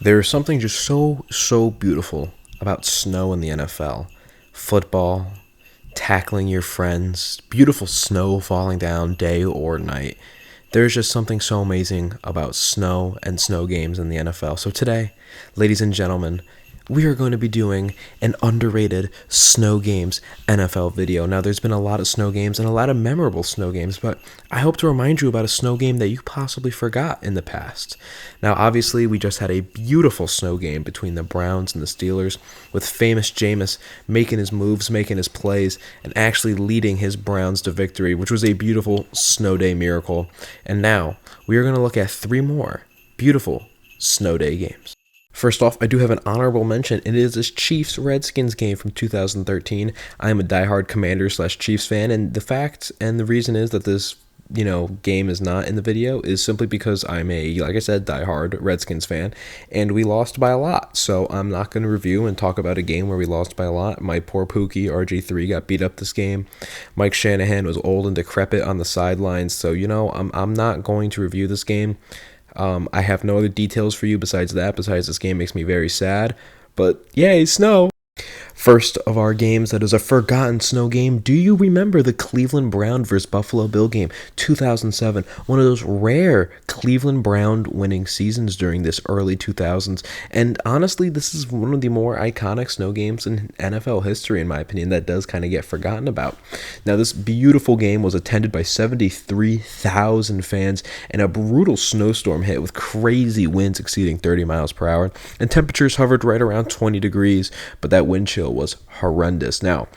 There's something just so beautiful about snow in the NFL. Football, tackling your friends, beautiful snow falling down day or night. There's just something so amazing about snow and snow games in the NFL. So today, ladies and gentlemen, we are going to be doing an underrated snow games NFL video. Now, there's been a lot of snow games and a lot of memorable snow games, but I hope to remind you about a snow game that you possibly forgot in the past. Now, obviously, we just had a beautiful snow game between the Browns and the Steelers, with famous Jameis making his moves, making his plays, and actually leading his Browns to victory, which was a beautiful snow day miracle. And now, we are going to look at three more beautiful snow day games. First off, I do have an honorable mention. It is this Chiefs-Redskins game from 2013. I am a diehard Commanders/Chiefs fan, and the fact and the reason is that this, game is not in the video is simply because I'm like I said, diehard Redskins fan, and we lost by a lot. So I'm not going to review and talk about a game where we lost by a lot. My poor Pookie, RG3, got beat up this game. Mike Shanahan was old and decrepit on the sidelines. So, I'm not going to review this game. I have no other details for you besides this game makes me very sad. But yay, snow! First of our games that is a forgotten snow game. Do you remember the Cleveland Brown versus Buffalo Bill game, 2007? One of those rare Cleveland Brown winning seasons during this early 2000s. And honestly, this is one of the more iconic snow games in NFL history, in my opinion, that does kind of get forgotten about. Now, this beautiful game was attended by 73,000 fans, and a brutal snowstorm hit with crazy winds exceeding 30 miles per hour, and temperatures hovered right around 20 degrees, but that wind chill was horrendous. Now,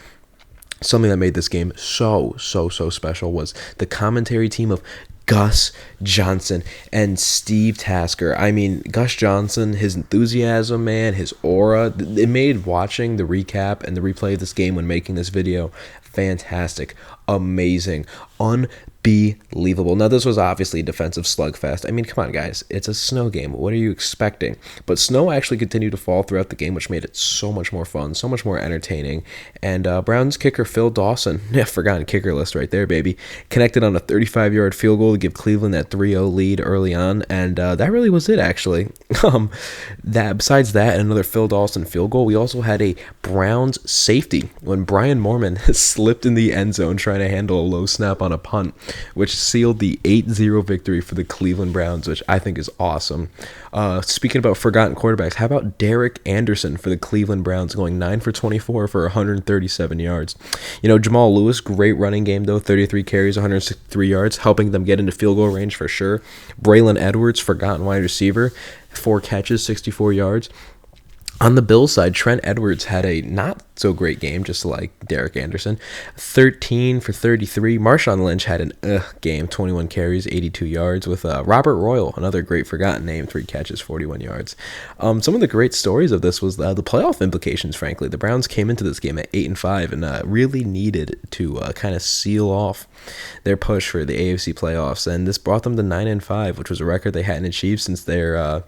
something that made this game so special was the commentary team of Gus Johnson and Steve Tasker. I mean, Gus Johnson, his enthusiasm, man, his aura, it made watching the recap and the replay of this game when making this video fantastic, amazing, unbelievable. Now, this was obviously a defensive slugfest. I mean, come on, guys. It's a snow game. What are you expecting? But snow actually continued to fall throughout the game, which made it so much more fun, so much more entertaining. And Browns kicker Phil Dawson, forgotten kicker list right there, baby, connected on a 35-yard field goal to give Cleveland that 3-0 lead early on. And that really was it, actually. Besides that, and another Phil Dawson field goal, we also had a Browns safety when Brian Mormon slipped in the end zone trying to handle a low snap on a punt, which sealed the 8-0 victory for the Cleveland Browns, which I think is awesome. Speaking about forgotten quarterbacks, how about Derek Anderson for the Cleveland Browns going 9 for 24 for 137 yards? Jamal Lewis, great running game though, 33 carries, 163 yards, helping them get into field goal range for sure. Braylon Edwards, forgotten wide receiver, 4 catches, 64 yards. On the Bills side, Trent Edwards had a not-so-great game, just like Derek Anderson, 13 for 33. Marshawn Lynch had an game, 21 carries, 82 yards, with Robert Royal, another great forgotten name, 3 catches, 41 yards. Some of the great stories of this was the playoff implications, frankly. The Browns came into this game at 8-5 and really needed to kind of seal off their push for the AFC playoffs, and this brought them to 9-5, which was a record they hadn't achieved since their...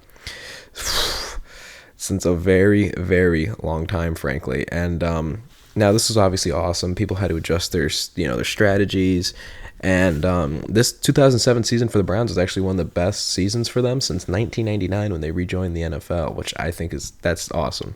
since a very, very long time, frankly. And now this is obviously awesome. People had to adjust their strategies. And this 2007 season for the Browns is actually one of the best seasons for them since 1999 when they rejoined the NFL, which I think that's awesome.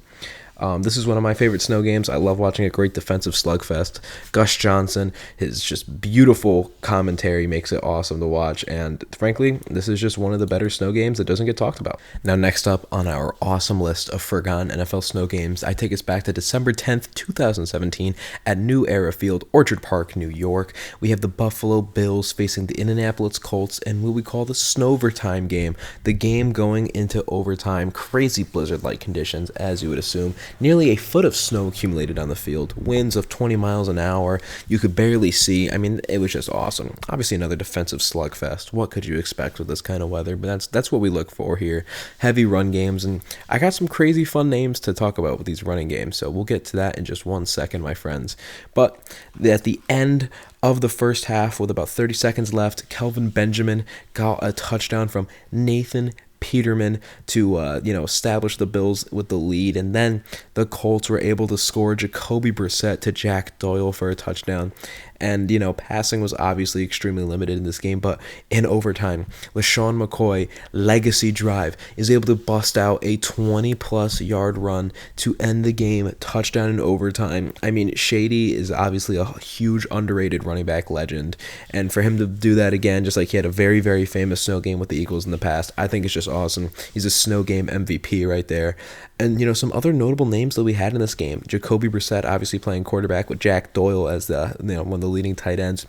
This is one of my favorite snow games. I love watching a great defensive slugfest. Gus Johnson, his just beautiful commentary makes it awesome to watch. And frankly, this is just one of the better snow games that doesn't get talked about. Now, next up on our awesome list of forgotten NFL snow games, I take us back to December 10th, 2017 at New Era Field, Orchard Park, New York. We have the Buffalo Bills facing the Indianapolis Colts in what we call the Snowvertime game. The game going into overtime, crazy blizzard-like conditions, as you would assume. Nearly a foot of snow accumulated on the field, winds of 20 miles an hour, you could barely see. I mean, it was just awesome. Obviously, another defensive slugfest. What could you expect with this kind of weather? But that's what we look for here. Heavy run games, and I got some crazy fun names to talk about with these running games, so we'll get to that in just 1 second, my friends. But at the end of the first half, with about 30 seconds left, Kelvin Benjamin got a touchdown from Nathan Peterman to establish the Bills with the lead, and then the Colts were able to score Jacoby Brissett to Jack Doyle for a touchdown, And, passing was obviously extremely limited in this game, but in overtime, LaShawn McCoy, legacy drive, is able to bust out a 20-plus yard run to end the game, touchdown in overtime. I mean, Shady is obviously a huge underrated running back legend, and for him to do that again, just like he had a very, very famous snow game with the Eagles in the past, I think it's just awesome. He's a snow game MVP right there. And, some other notable names that we had in this game. Jacoby Brissett obviously playing quarterback with Jack Doyle as one of the leading tight ends.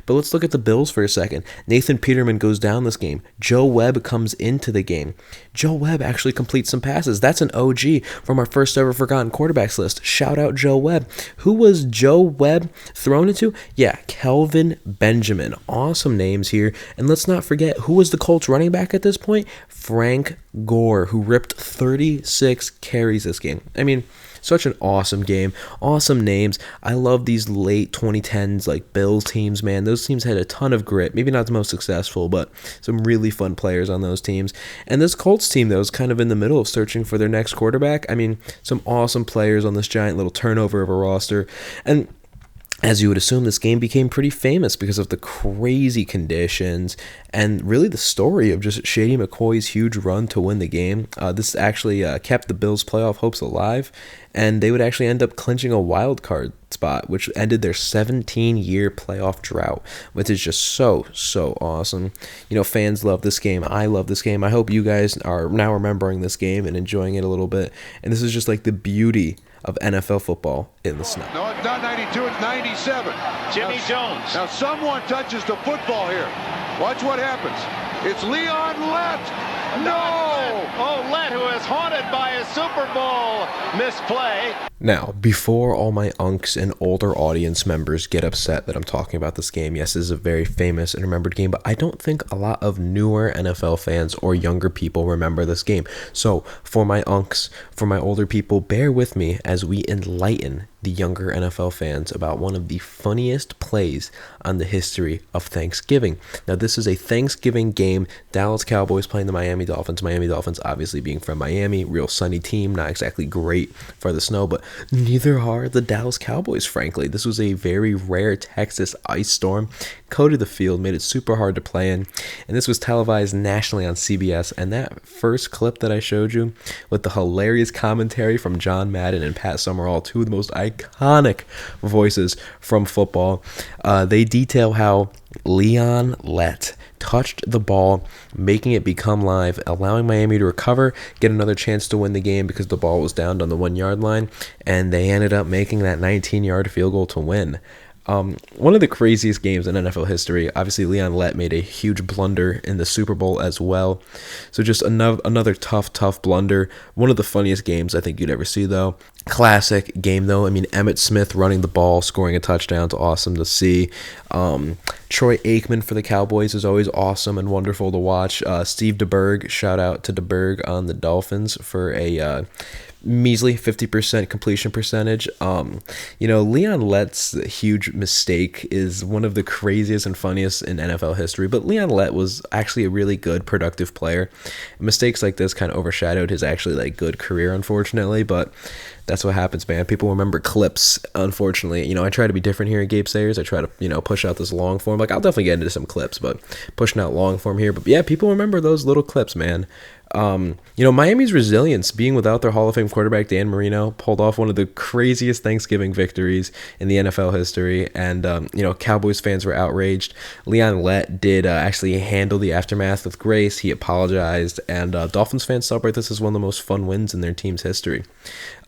But let's look at the Bills for a second. Nathan Peterman goes down this game. Joe Webb comes into the game. Joe Webb actually completes some passes. That's an OG from our first ever forgotten quarterbacks list. Shout out Joe Webb. Who was Joe Webb thrown into? Yeah, Kelvin Benjamin. Awesome names here. And let's not forget, who was the Colts running back at this point? Frank Gore, who ripped 36 carries this game. I mean, such an awesome game. Awesome names. I love these late 2010s like Bills teams, man. Those teams had a ton of grit. Maybe not the most successful, but some really fun players on those teams. And this Colts team, that was kind of in the middle of searching for their next quarterback. I mean, some awesome players on this giant little turnover of a roster. And as you would assume, this game became pretty famous because of the crazy conditions and really the story of just Shady McCoy's huge run to win the game. This actually kept the Bills' playoff hopes alive, and they would actually end up clinching a wild card spot, which ended their 17-year playoff drought, which is just so, so awesome. Fans love this game. I love this game. I hope you guys are now remembering this game and enjoying it a little bit. And this is just like the beauty of NFL football in the snow. No, it's not 92, it's 97. Jimmy Jones. Now someone touches the football here. Watch what happens. It's Leon Lett. No! Oh, Lett, who is haunted by a Super Bowl misplay. Now, before all my unks and older audience members get upset that I'm talking about this game, yes, this is a very famous and remembered game, but I don't think a lot of newer NFL fans or younger people remember this game. So, for my unks, for my older people, bear with me as we enlighten the younger NFL fans about one of the funniest plays on the history of Thanksgiving. Now, this is a Thanksgiving game. Dallas Cowboys playing the Miami Dolphins. Miami Dolphins obviously being from Miami, real sunny team, not exactly great for the snow, but neither are the Dallas Cowboys, frankly. This was a very rare Texas ice storm, coated the field, made it super hard to play in, and this was televised nationally on CBS. And that first clip that I showed you with the hilarious commentary from John Madden and Pat Summerall, two of the most iconic voices from football, they detail how Leon Lett touched the ball, making it become live, allowing Miami to recover, get another chance to win the game because the ball was downed on the 1-yard line, and they ended up making that 19-yard field goal to win. One of the craziest games in NFL history. Obviously, Leon Lett made a huge blunder in the Super Bowl as well. So just another tough blunder. One of the funniest games I think you'd ever see, though. Classic game, though. I mean, Emmitt Smith running the ball, scoring a touchdown. It's awesome to see. Troy Aikman for the Cowboys is always awesome and wonderful to watch. Steve DeBerg, shout out to DeBerg on the Dolphins for a measly 50% completion percentage. Leon Lett's huge mistake is one of the craziest and funniest in NFL history, but Leon Lett was actually a really good, productive player. Mistakes like this kind of overshadowed his actually good career, unfortunately, but that's what happens, man. People remember clips, unfortunately. I try to be different here at Gabe Sayers. I try to, push out this long form. I'll definitely get into some clips, but pushing out long form here. But yeah, people remember those little clips, man. Miami's resilience, being without their Hall of Fame quarterback Dan Marino, pulled off one of the craziest Thanksgiving victories in the NFL history, and Cowboys fans were outraged. Leon Lett did actually handle the aftermath with grace. He apologized, and Dolphins fans celebrate this as one of the most fun wins in their team's history.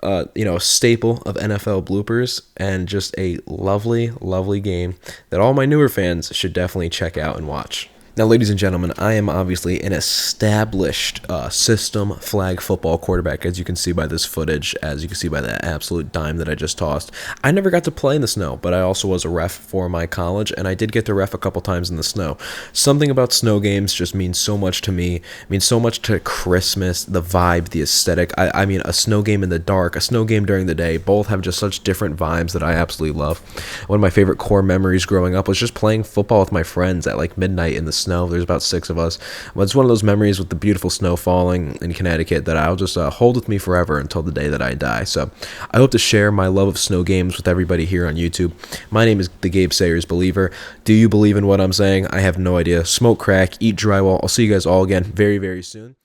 A staple of NFL bloopers, and just a lovely game that all my newer fans should definitely check out and watch. Now, ladies and gentlemen, I am obviously an established system flag football quarterback, as you can see by this footage, as you can see by that absolute dime that I just tossed. I never got to play in the snow, but I also was a ref for my college, and I did get to ref a couple times in the snow. Something about snow games just means so much to me. It means so much to Christmas, the vibe, the aesthetic. I mean, a snow game in the dark, a snow game during the day, both have just such different vibes that I absolutely love. One of my favorite core memories growing up was just playing football with my friends at midnight in the snow. There's about 6 of us. But it's one of those memories with the beautiful snow falling in Connecticut that I'll just hold with me forever until the day that I die. So I hope to share my love of snow games with everybody here on YouTube. My name is the Gabe Sayers Believer. Do you believe in what I'm saying? I have no idea. Smoke crack, eat drywall. I'll see you guys all again very, very soon.